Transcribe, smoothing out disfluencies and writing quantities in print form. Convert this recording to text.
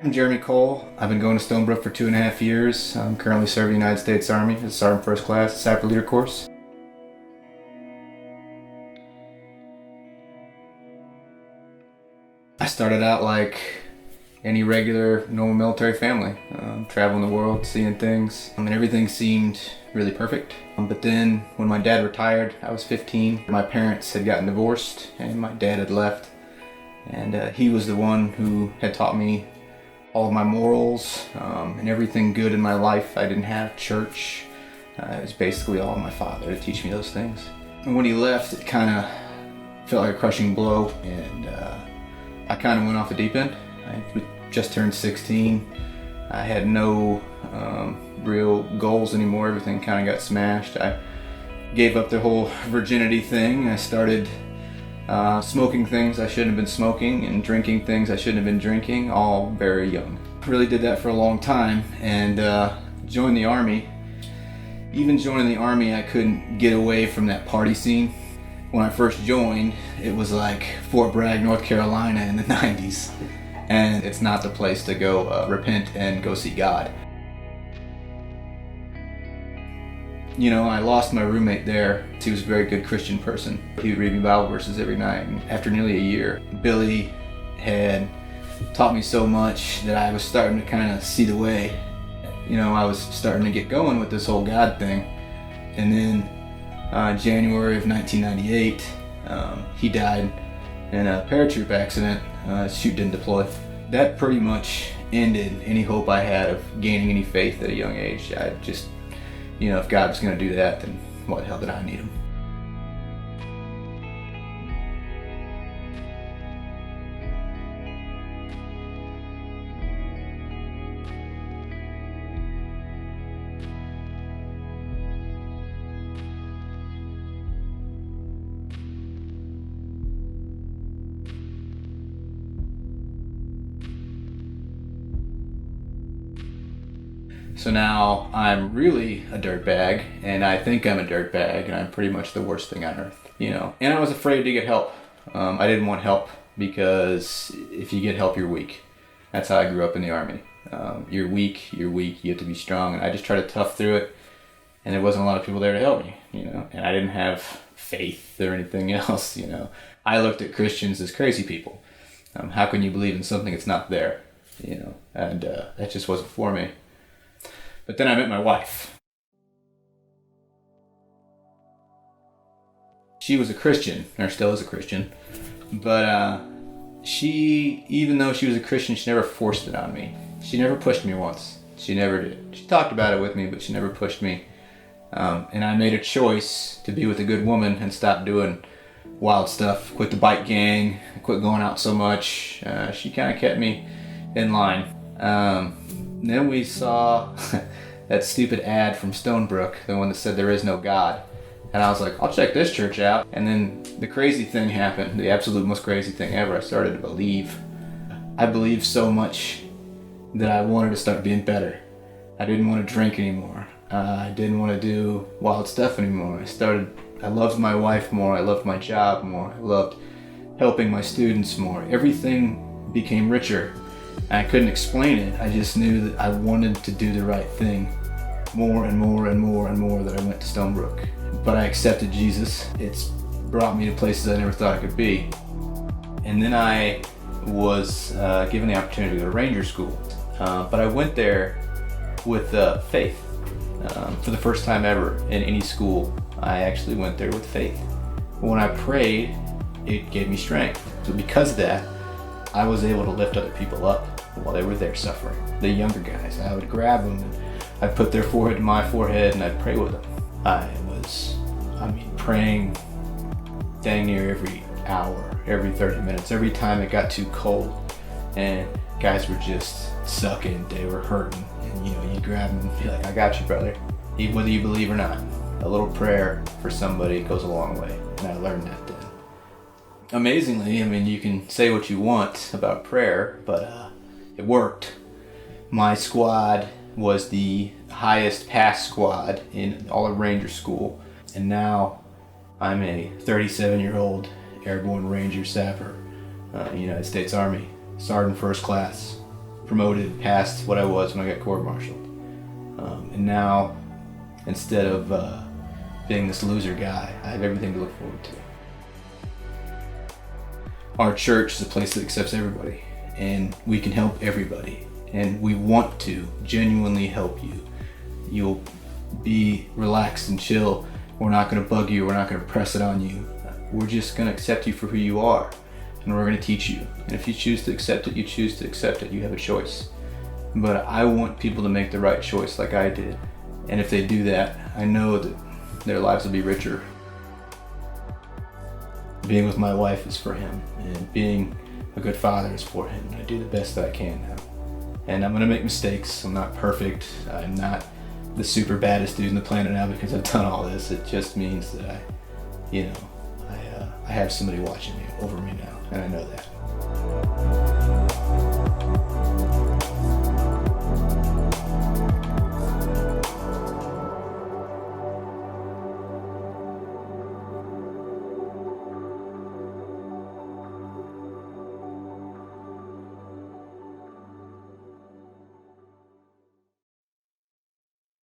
I'm Jeremy Cole. I've been going to Stonebrooke for 2.5 years. I'm currently serving the United States Army as a Sergeant First Class, Sapper Leader course. I started out like any regular, normal military family, traveling the world, seeing things, and everything seemed really perfect. But then when my dad retired, I was 15. My parents had gotten divorced and my dad had left, and he was the one who had taught me all of my morals and everything good in my life. I didn't have church. It was basically all my father to teach me those things. And when he left, it kind of felt like a crushing blow, and I kind of went off the deep end. I just turned 16. I had no real goals anymore. Everything kind of got smashed. I gave up the whole virginity thing. I started smoking things I shouldn't have been smoking and drinking things I shouldn't have been drinking, all very young. Really did that for a long time, and joined the Army. Even joining the Army, I couldn't get away from that party scene. When I first joined, it was like Fort Bragg, North Carolina in the 90s, and it's not the place to go repent and go see God. You know, I lost my roommate there. He was a very good Christian person. He would read me Bible verses every night. And after nearly a year, Billy had taught me so much that I was starting to kind of see the way. You know, I was starting to get going with this whole God thing. And then January of 1998, he died in a paratroop accident. His chute didn't deploy. That pretty much ended any hope I had of gaining any faith at a young age. I just, you know, if God was going to do that, then what the hell did I need him? So now I'm really a dirtbag, and I think I'm a dirtbag, and I'm pretty much the worst thing on earth, you know. And I was afraid to get help. I didn't want help because if you get help, you're weak. That's how I grew up in the Army. You're weak, you have to be strong. And I just tried to tough through it, and there wasn't a lot of people there to help me, you know. And I didn't have faith or anything else, you know. I looked at Christians as crazy people. How can you believe in something that's not there, you know? And that just wasn't for me. But then I met my wife. She was a Christian, or still is a Christian, but she, even though she was a Christian, she never forced it on me. She never pushed me once. She never did. She talked about it with me, but she never pushed me. And I made a choice to be with a good woman and stop doing wild stuff, quit the bike gang, quit going out so much. She kind of kept me in line. Then we saw that stupid ad from Stonebrooke, the one that said there is no God. And I was like, I'll check this church out. And then the crazy thing happened, the absolute most crazy thing ever. I started to believe. I believed so much that I wanted to start being better. I didn't want to drink anymore. I didn't want to do wild stuff anymore. I loved my wife more. I loved my job more. I loved helping my students more. Everything became richer. I couldn't explain it. I just knew that I wanted to do the right thing more and more and more and more that I went to Stonebrooke. But I accepted Jesus. It's brought me to places I never thought I could be. And then I was given the opportunity to go to Ranger School. But I went there with faith. For the first time ever in any school, I actually went there with faith. When I prayed, it gave me strength. So because of that, I was able to lift other people up while they were there suffering. The younger guys, I would grab them and I'd put their forehead to my forehead and I'd pray with them. I was praying dang near every hour, every 30 minutes, every time it got too cold and guys were just sucking, they were hurting. And you know, you grab them and be like, I got you, brother. Whether you believe or not, a little prayer for somebody goes a long way. And I learned that then. Amazingly, you can say what you want about prayer, but it worked. My squad was the highest pass squad in all of Ranger School, and now I'm a 37-year-old airborne Ranger Sapper, United States Army, Sergeant First Class. promoted past what I was when I got court-martialed. And now, instead of being this loser guy, I have everything to look forward to. Our church is a place that accepts everybody, and we can help everybody, and we want to genuinely help you. You'll be relaxed and chill. We're not going to bug you. We're not going to press it on you. We're just going to accept you for who you are, and we're going to teach you. And if you choose to accept it, you choose to accept it. You have a choice. But I want people to make the right choice like I did. And if they do that, I know that their lives will be richer. Being with my wife is for him, and being a good father is for him. I do the best that I can now. And I'm gonna make mistakes. I'm not perfect. I'm not the super baddest dude on the planet now because I've done all this. It just means that I have somebody watching me over me now, and I know that.